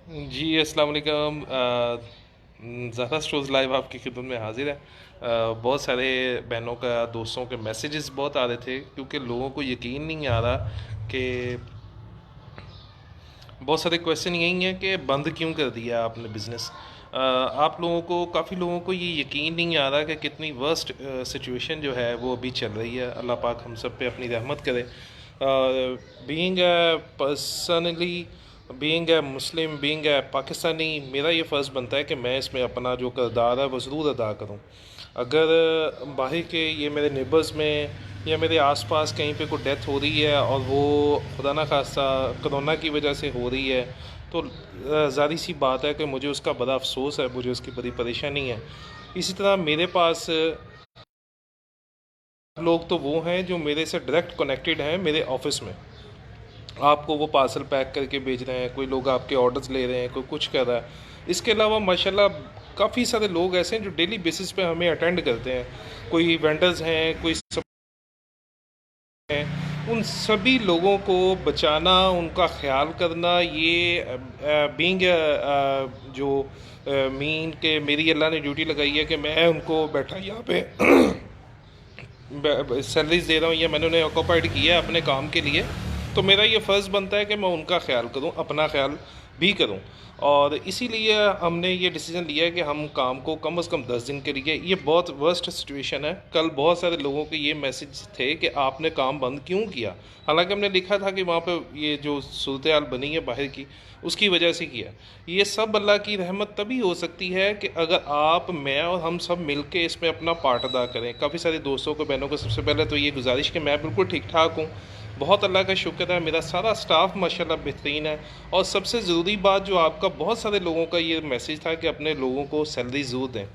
जी, अस्सलाम वालेकुम। Zahra stores live आपकी खिदमत में हाजिर है। बहुत सारे बहनों का, दोस्तों के मैसेजेस बहुत आ रहे थे, क्योंकि लोगों को यकीन नहीं आ रहा कि बहुत सारे क्वेश्चन यही हैं कि बंद क्यों कर दिया आपने बिज़नेस। आप लोगों को, काफ़ी लोगों को ये यकीन नहीं आ रहा कि कितनी वर्स्ट सिचुएशन जो है वो अभी चल रही है। अल्लाह पाक हम सब पे अपनी रहमत करे। Being personally, being a Muslim, being a Pakistani, मेरा ये फ़र्ज़ बनता है कि मैं इसमें अपना जो किरदार है वो ज़रूर अदा करूँ। अगर बाहर के ये मेरे नेबर्स में या मेरे आसपास कहीं पे कोई डेथ हो रही है और वो खुदा ना खास्ता कोरोना की वजह से हो रही है, तो ज़ाहिर सी बात है कि मुझे उसका बड़ा अफसोस है, मुझे उसकी बड़ी परेशानी है। इसी तरह मेरे पास लोग तो वो हैं जो मेरे से डायरेक्ट कनेक्टेड हैं मेरे ऑफिस में। आपको वो पार्सल पैक करके भेज रहे हैं, कोई लोग आपके ऑर्डर्स ले रहे हैं, कोई कुछ कर रहा है। इसके अलावा माशाल्लाह काफ़ी सारे लोग ऐसे हैं जो डेली बेसिस पे हमें अटेंड करते हैं। कोई वेंडर्स हैं, कोई हैं। उन सभी लोगों को बचाना, उनका ख्याल करना, ये बीइंग जो मीन के मेरी अल्लाह ने ड्यूटी लगाई है कि मैं उनको बैठा यहाँ पे सैलरीज दे रहा हूँ या मैंने उन्हें ऑक्यूपाइड किया है अपने काम के लिए, तो मेरा ये फ़र्ज़ बनता है कि मैं उनका ख्याल करूँ, अपना ख्याल भी करूँ। और इसीलिए हमने ये डिसीज़न लिया है कि हम काम को कम से कम 10 दिन के लिए, ये बहुत वर्स्ट सिचुएशन है। कल बहुत सारे लोगों के ये मैसेज थे कि आपने काम बंद क्यों किया, हालांकि हमने लिखा था कि वहाँ पे ये जो सूरत हाल बनी है बाहर की, उसकी वजह से किया। ये सब अल्लाह की रहमत तभी हो सकती है कि अगर आप, मैं और हम सब मिल के इसमें अपना पार्ट अदा करें। काफ़ी सारे दोस्तों को, बहनों को सबसे पहले तो ये गुजारिश कि मैं बिल्कुल ठीक ठाक हूँ, बहुत अल्लाह का शुक्र है, मेरा सारा स्टाफ माशाल्लाह बेहतरीन है। और सबसे ज़रूरी बात जो आपका, बहुत सारे लोगों का ये मैसेज था कि अपने लोगों को सैलरी ज़रूर दें।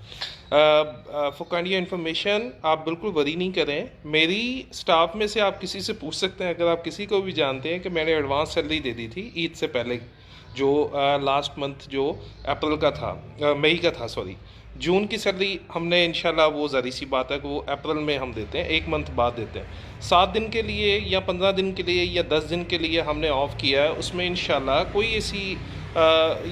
फॉर काइंड इन्फॉर्मेशन, आप बिल्कुल वरी नहीं करें। मेरी स्टाफ में से आप किसी से पूछ सकते हैं, अगर आप किसी को भी जानते हैं, कि मैंने एडवांस सैलरी दे दी थी ईद से पहले, जो लास्ट मंथ जो अप्रैल का था, मई का था सॉरी। जून की सैलरी हमने इंशाल्लाह, वो ज़ाहिर सी बात है कि वो अप्रैल में हम देते हैं, एक मंथ बाद देते हैं। 7 दिन के लिए या 15 दिन के लिए या 10 दिन के लिए हमने ऑफ़ किया है, उसमें इंशाल्लाह कोई ऐसी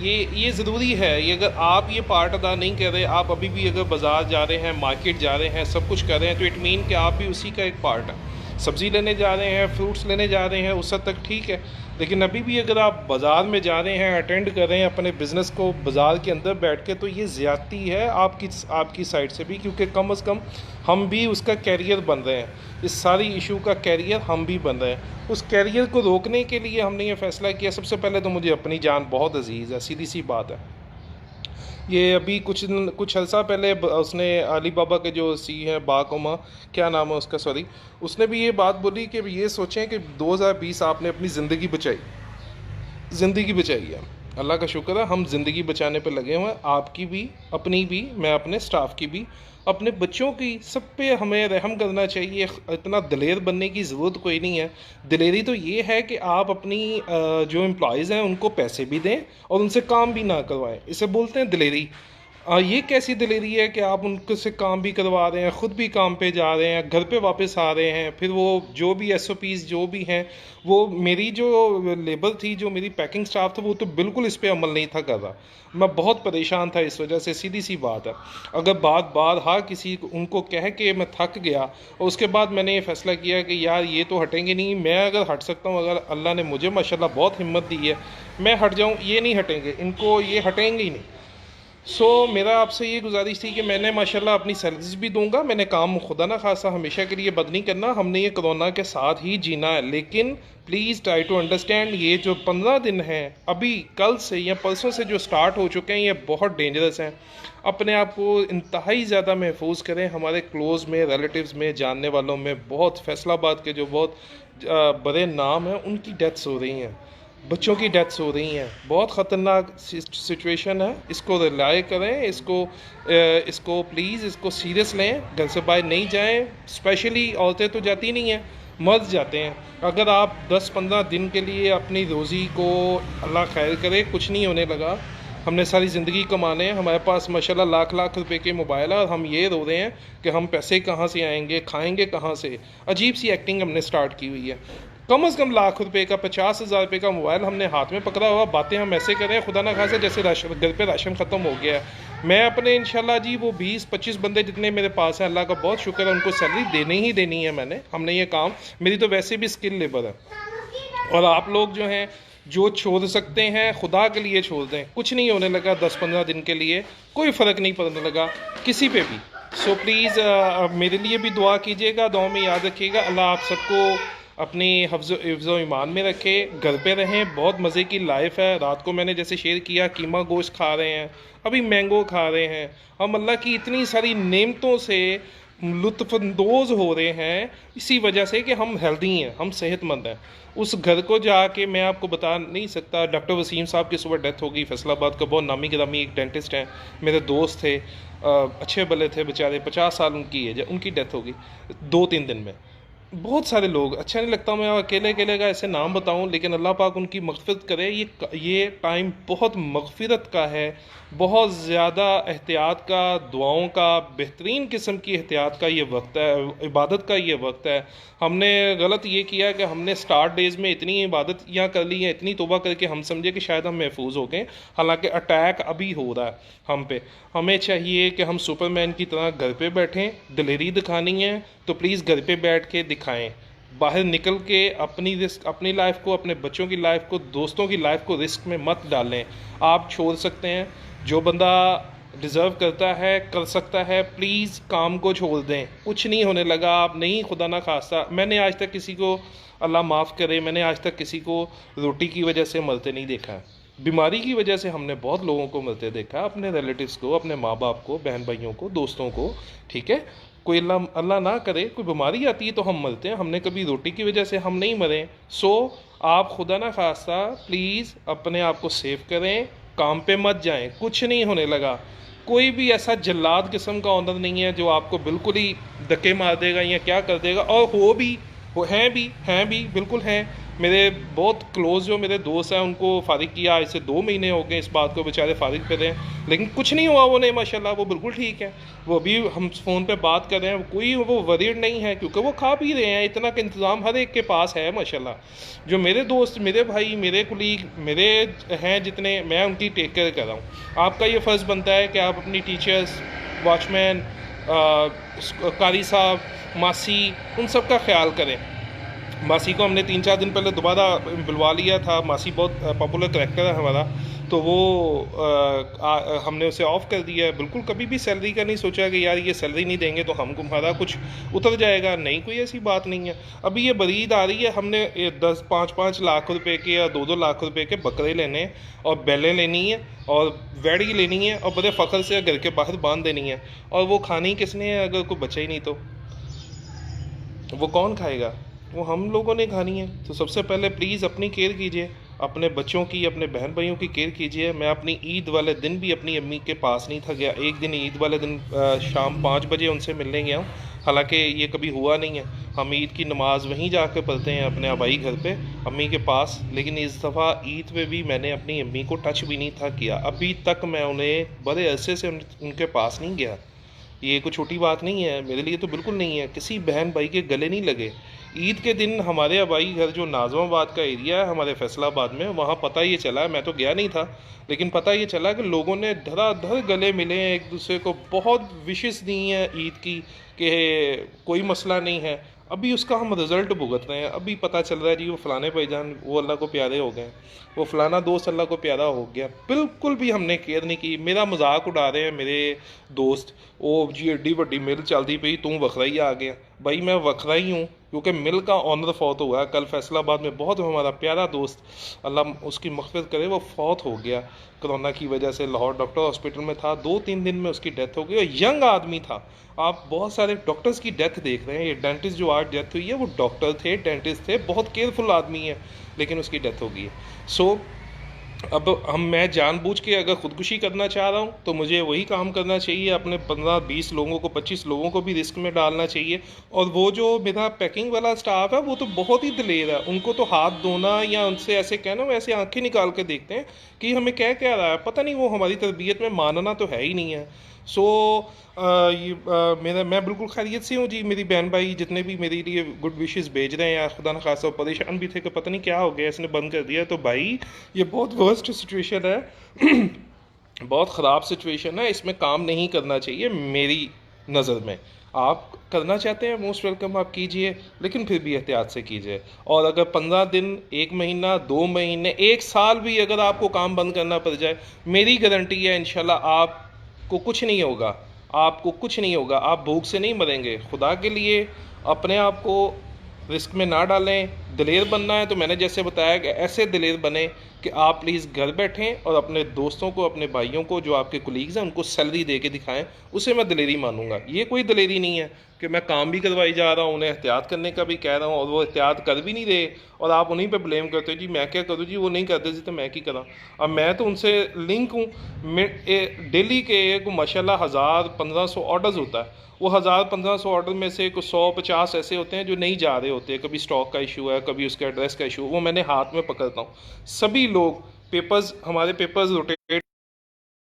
ये ज़रूरी है। ये अगर आप ये पार्ट अदा नहीं कर रहे, आप अभी भी अगर बाज़ार जा रहे हैं, मार्केट जा रहे हैं, सब कुछ कर रहे हैं, तो इट मीन कि आप भी उसी का एक पार्ट है। सब्ज़ी लेने जा रहे हैं, फ्रूट्स लेने जा रहे हैं, उस हद तक ठीक है। लेकिन अभी भी अगर आप बाज़ार में जा रहे हैं, अटेंड कर रहे हैं अपने बिज़नेस को बाज़ार के अंदर बैठ के, तो ये ज़्यादती है आपकी साइड से भी, क्योंकि कम से कम हम भी उसका कैरियर बन रहे हैं। इस सारी इशू का कैरियर हम भी बन रहे हैं। उस कैरियर को रोकने के लिए हमने ये फ़ैसला किया। सबसे पहले तो मुझे अपनी जान बहुत अजीज़ है, सीधी सी बात है। ये अभी कुछ अर्सा पहले उसने, अली बाबा के जो सी हैं, बाकुमा, क्या नाम है उसका, सॉरी, उसने भी ये बात बोली कि ये सोचें कि 2020 आपने अपनी ज़िंदगी बचाई, ज़िंदगी बचाई है। अल्लाह का शुक्र है, हम ज़िंदगी बचाने पे लगे हुए हैं, आपकी भी, अपनी भी, मैं अपने स्टाफ की भी, अपने बच्चों की, सब पे हमें रहम करना चाहिए। इतना दिलेर बनने की ज़रूरत कोई नहीं है। दिलेरी तो ये है कि आप अपनी जो एम्प्लॉयज़ हैं उनको पैसे भी दें और उनसे काम भी ना करवाएं, इसे बोलते हैं दिलेरी। ये कैसी दिलेरी है कि आप उनके से काम भी करवा रहे हैं, ख़ुद भी काम पे जा रहे हैं, घर पे वापस आ रहे हैं, फिर वो जो भी SOPs जो भी हैं, वो मेरी जो लेबर थी, जो मेरी पैकिंग स्टाफ था, वो तो बिल्कुल इस पे अमल नहीं था कर रहा। मैं बहुत परेशान था इस वजह से, सीधी सी बात है। अगर बात बार हाँ किसी उनको कह के मैं थक गया, और उसके बाद मैंने ये फ़ैसला किया कि यार ये तो हटेंगे नहीं। मैं अगर हट सकता हूँ, अगर अल्लाह ने मुझे माशाल्लाह बहुत हिम्मत दी है, मैं हट जाऊँ, ये नहीं हटेंगे, इनको ये हटेंगे ही नहीं। मेरा आपसे ये गुजारिश थी कि मैंने माशाल्लाह अपनी सैलरीज भी दूंगा, मैंने काम खुदा ना खासा हमेशा के लिए बंद नहीं करना, हमने ये कोरोना के साथ ही जीना है। लेकिन प्लीज़ ट्राई टू अंडरस्टैंड, ये जो 15 दिन हैं अभी कल से या परसों से जो स्टार्ट हो चुके हैं, ये बहुत डेंजरस हैं। अपने आप को इंतहाई ज़्यादा महफूज करें। हमारे क्लोज़ में, रिलेटिव्स में, जानने वालों में बहुत, फैसलाबाद के जो बहुत बड़े नाम हैं, उनकी डेथ्स हो रही हैं, बच्चों की डेथ्स हो रही हैं। बहुत ख़तरनाक सिचुएशन है। इसको रिलाय करें, इसको प्लीज़, इसको सीरियस लें। घर से बाहर नहीं जाएं। स्पेशली औरतें तो जाती नहीं हैं, मर्द जाते हैं। अगर आप 10-15 दिन के लिए अपनी रोज़ी को, अल्लाह खैर करे, कुछ नहीं होने लगा, हमने सारी ज़िंदगी कमाने हैं, हमारे पास माशाल्लाह लाख लाख रुपए के मोबाइल है, और हम ये रो रहे हैं कि हम पैसे कहाँ से आएंगे, खाएंगे कहाँ से। अजीब सी एक्टिंग हमने स्टार्ट की हुई है। कम से कम लाख रुपए का 50,000 रुपये का मोबाइल हमने हाथ में पकड़ा हुआ, बातें हम ऐसे कर रहे हैं खुदा ना खासे जैसे राशन घर पे राशन ख़त्म हो गया है। मैं अपने इंशाल्लाह जी वो 20-25 बंदे जितने मेरे पास हैं, अल्लाह का बहुत शुक्र है, उनको सैलरी देनी ही देनी है। हमने ये काम, मेरी तो वैसे भी स्किल लेबर है। और आप लोग जो हैं जो छोड़ सकते हैं खुदा के लिए छोड़ दें, कुछ नहीं होने लगा 10-15 दिन के लिए, कोई फ़र्क नहीं पड़ने लगा किसी पे भी। सो प्लीज़ मेरे लिए भी दुआ कीजिएगा, दुआ में याद रखिएगा। अल्लाह आप सबको अपनी हिफ्ज़ो ईमान में रखे, घर पे रहें, बहुत मज़े की लाइफ है। रात को मैंने जैसे शेयर किया कीमा गोश्त खा रहे हैं, अभी मैंगो खा रहे हैं, हम अल्लाह की इतनी सारी नेमतों से लुत्फ़अंदोज़ हो रहे हैं इसी वजह से कि हम हेल्दी हैं, हम सेहतमंद हैं। उस घर को जाके मैं आपको बता नहीं सकता। डॉक्टर वसीम साहब की सुबह डेथ हो गई, फैसलाबाद का बहुत नामी गिरामी एक डेंटिस्ट हैं, मेरे दोस्त थे, अच्छे भले थे बेचारे, 50 साल उनकी एज है, उनकी डेथ हो गई 2-3 दिन में। बहुत सारे लोग, अच्छा नहीं लगता मैं अकेले अकेले का ऐसे नाम बताऊं, लेकिन अल्लाह पाक उनकी मग़फ़िरत करे। ये टाइम बहुत मग़फ़िरत का है, बहुत ज़्यादा एहतियात का, दुआओं का, बेहतरीन किस्म की एहतियात का ये वक्त है, इबादत का ये वक्त है। हमने गलत ये किया कि हमने स्टार्ट डेज़ में इतनी इबादतियाँ कर ली हैं, इतनी तौबा करके हम समझे कि शायद हम महफूज हो गए, हालांकि अटैक अभी हो रहा है हम पे। हमें चाहिए कि हम सुपरमैन की तरह घर पे बैठें, दिलेरी दिखानी है तो प्लीज़ घर पे बैठ के दिखाएं। बाहर निकल के अपनी रिस्क, अपनी लाइफ को, अपने बच्चों की लाइफ को, दोस्तों की लाइफ को रिस्क में मत डालें। आप छोड़ सकते हैं, जो बंदा डिज़र्व करता है, कर सकता है, प्लीज़ काम को छोड़ दें, कुछ नहीं होने लगा। आप नहीं, खुदा ना खास्ता, मैंने आज तक किसी को, अल्लाह माफ़ करे, मैंने आज तक किसी को रोटी की वजह से मरते नहीं देखा है। बीमारी की वजह से हमने बहुत लोगों को मरते देखा, अपने रिलेटिव्स को, अपने माँ बाप को, बहन भाइयों को, दोस्तों को, ठीक है। कोई अल्लाह ना करे कोई बीमारी आती है तो हम मरते हैं, हमने कभी रोटी की वजह से हम नहीं मरे। सो आप खुदा ना खास्ता प्लीज़ अपने आप को सेव करें, काम पे मत जाएं, कुछ नहीं होने लगा। कोई भी ऐसा जल्लाद किस्म का ऑनर नहीं है जो आपको बिल्कुल ही धक्के मार देगा या क्या कर देगा। और वो हैं भी बिल्कुल हैं। मेरे बहुत क्लोज जो मेरे दोस्त हैं उनको फारिग किया, आज से 2 महीने हो गए इस बात को, बेचारे फारिग पे रहे, लेकिन कुछ नहीं हुआ उन्हें माशाल्लाह, वो बिल्कुल ठीक है। वो अभी हम फ़ोन पे बात कर रहे हैं, कोई वो वरीड नहीं है क्योंकि वो खा पी रहे हैं, इतना का इंतज़ाम हर एक के पास है माशाल्लाह। जो मेरे दोस्त, मेरे भाई, मेरे कुलीग, मेरे हैं जितने, मैं उनकी टेक केयर कर रहा हूँ। आपका ये फ़र्ज़ बनता है कि आप अपनी टीचर्स, वॉचमैन, कारी साहब, मासी, उन सब का ख्याल करें। मासी को हमने 3-4 दिन पहले दोबारा बुलवा लिया था, मासी बहुत पॉपुलर करैक्टर है हमारा, तो वो हमने उसे ऑफ़ कर दिया है। बिल्कुल कभी भी सैलरी का नहीं सोचा कि यार ये सैलरी नहीं देंगे तो हमको हमारा कुछ उतर जाएगा, नहीं, कोई ऐसी बात नहीं है। अभी ये बरीद आ रही है, हमने 5-5 लाख रुपए के या 2-2 लाख रुपए के बकरे लेने और बैलें लेनी है और वैड़ी लेनी है और बड़े फ़ख्र से घर के बाहर बांध देनी है। और वो खानी किसने है? अगर कोई बचा ही नहीं तो वो कौन खाएगा? वो हम लोगों ने खानी है। तो सबसे पहले प्लीज़ अपनी केयर कीजिए, अपने बच्चों की, अपने बहन भाइयों की केयर कीजिए। मैं अपनी ईद वाले दिन भी अपनी अम्मी के पास नहीं था गया, एक दिन ईद वाले दिन शाम 5 बजे उनसे मिलने गया हूँ, हालांकि ये कभी हुआ नहीं है। हम ईद की नमाज़ वहीं जाकर पढ़ते हैं अपने आबाई घर पे, अम्मी के पास, लेकिन इस दफ़ा ईद पे भी मैंने अपनी अम्मी को टच भी नहीं था किया। अभी तक मैं उन्हें बड़े अरसे से उनके पास नहीं गया। ये कोई छोटी बात नहीं है, मेरे लिए तो बिल्कुल नहीं है। किसी बहन भाई के गले नहीं लगे। ईद के दिन हमारे आबाई घर जो नाज़माबाद का एरिया है हमारे फैसलाबाद में, वहाँ पता ये चला, मैं तो गया नहीं था, लेकिन पता ये चला कि लोगों ने धड़ाधड़ गले मिले हैं, एक दूसरे को बहुत विशेस दी हैं ईद की कि कोई मसला नहीं है। अभी उसका हम रिज़ल्ट भुगत रहे हैं। अभी पता चल रहा है जी वो फ़लाने भाईजान वो अल्लाह को प्यारे हो गए, वो फ़लाना दोस्त अल्लाह को प्यारा हो गया। बिल्कुल भी हमने केयर नहीं की। मेरा मजाक उड़ा रहे हैं मेरे दोस्त, वो जी एड्डी वड्डी मिल चलती पई, तू वखरा ही आ गया। भाई मैं वखरा ही हूँ क्योंकि मिल का ऑनर फौत हुआ है कल फैसलाबाद में। बहुत हमारा प्यारा दोस्त, अल्लाह उसकी मग़फ़िरत करे, वो फौत हो गया कोरोना की वजह से। लाहौर डॉक्टर हॉस्पिटल में था, 2-3 दिन में उसकी डेथ हो गई। और यंग आदमी था। आप बहुत सारे डॉक्टर्स की डेथ देख रहे हैं। ये डेंटिस्ट जो आज डेथ हुई है वो डॉक्टर थे, डेंटिस्ट थे, बहुत केयरफुल आदमी है, लेकिन उसकी डेथ हो गई है। सो अब मैं जानबूझ के अगर ख़ुदकुशी करना चाह रहा हूँ तो मुझे वही काम करना चाहिए, अपने 15-20 लोगों को, 25 लोगों को भी रिस्क में डालना चाहिए। और वो जो मेरा पैकिंग वाला स्टाफ है वो तो बहुत ही दिलेर है, उनको तो हाथ धोना या उनसे ऐसे कहना, वो ऐसे आंखें निकाल के देखते हैं कि हमें क्या क्या रहा है, पता नहीं, वो हमारी तरबियत में मानना तो है ही नहीं है। सो मैं बिल्कुल खैरियत से हूँ जी। मेरी बहन भाई जितने भी मेरे लिए गुड विशेस भेज रहे हैं, या खुदा न खासा परेशान भी थे कि पता नहीं क्या हो गया इसने बंद कर दिया, तो भाई ये बहुत वर्स्ट सिचुएशन है बहुत ख़राब सिचुएशन है, इसमें काम नहीं करना चाहिए मेरी नज़र में। आप करना चाहते हैं मोस्ट वेलकम, आप कीजिए, लेकिन फिर भी एहतियात से कीजिए। और अगर 15 दिन, 1 महीना, 2 महीने, 1 साल भी अगर आपको काम बंद करना पड़ जाए, मेरी गारंटी है इंशाल्लाह आपको कुछ नहीं होगा, आपको कुछ नहीं होगा, आप भूख से नहीं मरेंगे। खुदा के लिए अपने आप को रिस्क में ना डालें। दिलेर बनना है तो मैंने जैसे बताया कि ऐसे दिलेर बने कि आप प्लीज़ घर बैठें और अपने दोस्तों को, अपने भाइयों को, जो आपके कुलीग्स हैं, उनको सैलरी दे के दिखाएं। उसे मैं दिलेरी मानूंगा। ये कोई दिलेरी नहीं है कि मैं काम भी करवाई जा रहा हूँ, उन्हें एहतियात करने का भी कह रहा हूँ और वो एहतियात कर भी नहीं रहे, और आप उन्हीं पे ब्लेम करते हो जी मैं क्या करूँ जी, वो नहीं करते जी तो मैं क्या करा। अब मैं तो उनसे लिंक हूँ, डेली के को माशाल्लाह 1000-1500 ऑर्डर्स होता है। वो 1000-1500 ऑर्डर में से कुछ 100-50 ऐसे होते हैं जो नहीं जा रहे होते हैं। कभी स्टॉक का इशू है, कभी उसके एड्रेस का इशू, वो मैंने हाथ में पकड़ता हूँ। सभी लोग पेपर्स, हमारे पेपर्स रोटेट,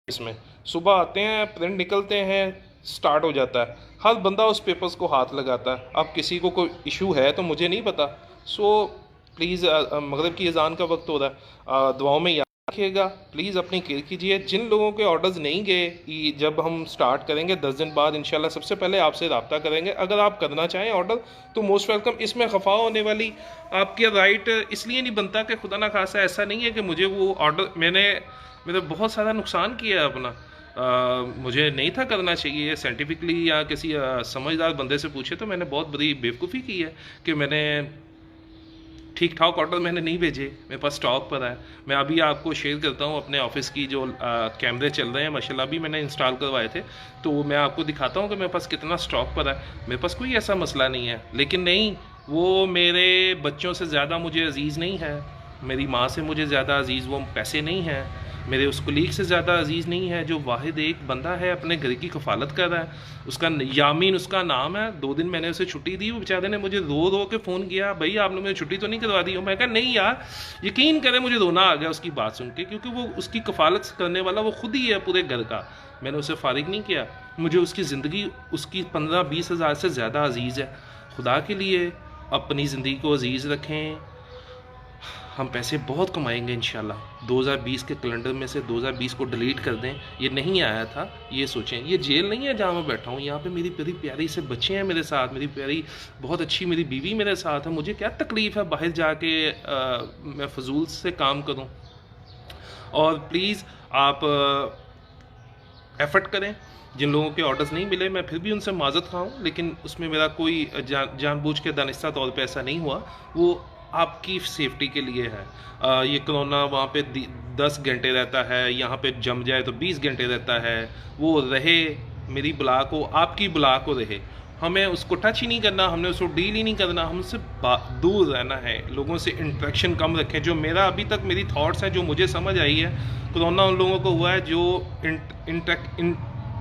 इसमें सुबह आते हैं, प्रिंट निकलते हैं, स्टार्ट हो जाता है, हर बंदा उस पेपर्स को हाथ लगाता है। अब किसी को कोई इशू है तो मुझे नहीं पता। सो प्लीज़, मगरिब की अजान का वक्त हो रहा है, दुआओं में याद रखिएगा, प्लीज़ अपनी केयर कीजिए। जिन लोगों के ऑर्डर्स नहीं गए, जब हम स्टार्ट करेंगे 10 दिन बाद इंशाल्लाह सबसे पहले आपसे रब्ता करेंगे। अगर आप करना चाहें ऑर्डर तो मोस्ट वेलकम। इसमें खफा होने वाली आपकी राइट इसलिए नहीं बनता कि खुदा ना खासा ऐसा नहीं है कि मुझे वो ऑर्डर, मेरे बहुत सारा नुकसान किया है अपना, मुझे नहीं था करना चाहिए। साइंटिफिकली या किसी समझदार बंदे से पूछे तो मैंने बहुत बड़ी बेवकूफ़ी की है कि मैंने ठीक ठाक ऑर्डर मैंने नहीं भेजे, मेरे पास स्टॉक पर है। मैं अभी आपको शेयर करता हूँ अपने ऑफिस की जो कैमरे चल रहे हैं माशाल्लाह, अभी मैंने इंस्टॉल करवाए थे, तो मैं आपको दिखाता हूँ कि मेरे पास कितना स्टॉक पर है। मेरे पास कोई ऐसा मसला नहीं है, लेकिन नहीं, वो मेरे बच्चों से ज़्यादा मुझे अजीज़ नहीं है, मेरी माँ से मुझे ज़्यादा अजीज़ वो पैसे नहीं हैं, मेरे उस कुलीग से ज़्यादा अजीज़ नहीं है जो वाहिद एक बंदा है अपने घर की कफ़ालत कर रहा है। उसका यामीन उसका नाम है। 2 दिन मैंने उसे छुट्टी दी, वो बेचारे ने मुझे रो रो के फ़ोन किया, भाई आपने मुझे छुट्टी तो नहीं करवा दी हो। मैं कहा नहीं यार, यकीन करें मुझे रोना आ गया उसकी बात सुन के, क्योंकि वो उसकी कफ़ालत करने वाला वो खुद ही है पूरे घर का। मैंने उसे फ़ारिग नहीं किया, मुझे उसकी ज़िंदगी उसकी 15-20 हज़ार से ज़्यादा अजीज़ है। खुदा के लिए अपनी ज़िंदगी को अजीज़ रखें। हम पैसे बहुत कमाएंगे इंशाल्लाह। 2020 के कैलेंडर में से 2020 को डिलीट कर दें, ये नहीं आया था, ये सोचें। ये जेल नहीं है जहाँ मैं बैठा हूँ, यहाँ पे मेरी बड़ी प्यारी से बच्चे हैं मेरे साथ, मेरी प्यारी बहुत अच्छी मेरी बीवी मेरे साथ है। मुझे क्या तकलीफ़ है बाहर जाके मैं फजूल से काम करूँ। और प्लीज़ आप एफ़र्ट करें। जिन लोगों के ऑर्डर्स नहीं मिले, मैं फिर भी उनसे माज़रत खाऊँ, लेकिन उसमें मेरा कोई जानबूझ के दानिस्ता तौर पे ऐसा नहीं हुआ, वो आपकी सेफ्टी के लिए है। ये कोरोना वहाँ पे 10 घंटे रहता है, यहाँ पे जम जाए तो 20 घंटे रहता है। वो रहे मेरी बुला को, आपकी बुला को रहे, हमें उसको टच ही नहीं करना, हमने उसको डील ही नहीं करना, हमसे दूर रहना है, लोगों से इंटरेक्शन कम रखें। जो मेरा अभी तक मेरी थॉट्स हैं, जो मुझे समझ आई है, कोरोना उन लोगों को हुआ है जो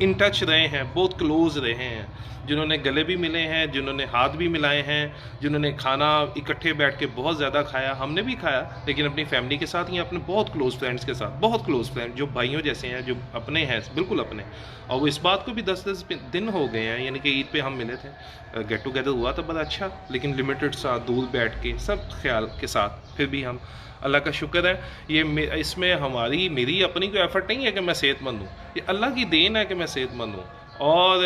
इन टच रहे हैं, बहुत क्लोज़ रहे हैं, जिन्होंने गले भी मिले हैं, जिन्होंने हाथ भी मिलाए हैं, जिन्होंने खाना इकट्ठे बैठ के बहुत ज़्यादा खाया। हमने भी खाया, लेकिन अपनी फैमिली के साथ या अपने बहुत क्लोज़ फ्रेंड्स के साथ, बहुत क्लोज़ फ्रेंड जो भाइयों जैसे हैं, जो अपने हैं, बिल्कुल अपने। और वो इस बात को भी 10-10 दिन हो गए हैं, यानी कि ईद पे हम मिले थे, गेट टुगेदर हुआ था बड़ा अच्छा, लेकिन लिमिटेड सा, दूर बैठ के सब ख्याल के साथ। फिर भी हम, अल्लाह का शुक्र है, ये इसमें मेरी अपनी कोई एफर्ट नहीं है कि मैं सेहतमंद हूँ, ये अल्लाह की देन है कि मैं सेहतमंद हूँ, और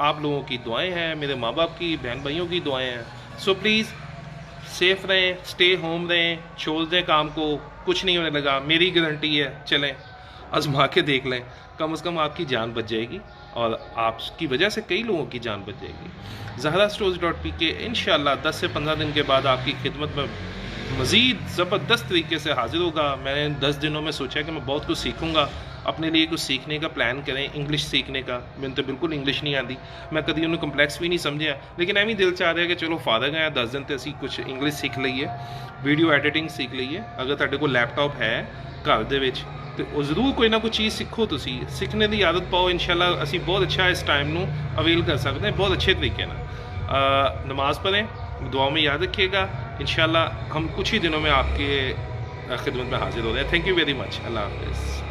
आप लोगों की दुआएं हैं, मेरे माँ बाप की, बहन भाइयों की दुआएं हैं। सो प्लीज़ सेफ़ रहें, स्टे होम रहें, छोड़ दें काम को, कुछ नहीं होने लगा, मेरी गारंटी है। चलें आजमा के देख लें, कम से कम आपकी जान बच जाएगी और आपकी वजह से कई लोगों की जान बच जाएगी। ZahraStores.pk इंशाल्लाह 10 से 15 दिन के बाद आपकी खिदमत में मज़ीद ज़बरदस्त तरीके से हाजिर होगा। मैंने 10 दिनों में सोचा कि मैं बहुत कुछ सीखूँगा, अपने लिए कुछ सीखने का प्लान करें, इंग्लिश सीखने का। मैंने तो बिल्कुल इंग्लिश नहीं आती, मैं कभी उन्हें कंपलैक्स भी नहीं समझा, लेकिन एवं दिल चाह रहा है कि चलो फादर गए 10 दिन तो असी कुछ इंग्लिश सीख लीए, वीडियो एडिटिंग सीख लीए। अगर तुहाडे कोल लैपटॉप है घर दे विच तो ज़रूर कोई ना कोई चीज़ सीखो, तुसी सीखने की आदत पाओ, इंशाल्लाह असी बहुत अच्छा इस टाइम को अवेल कर सकते हैं, बहुत अच्छे तरीके ना। नमाज़ पढ़ें, दुआओं में याद रखिएगा, इंशाल्लाह हम कुछ ही दिनों में आपके खिदमत में हाजिर हो रहे हैं। थैंक यू वेरी मच, अल्लाह हाफ़िज़।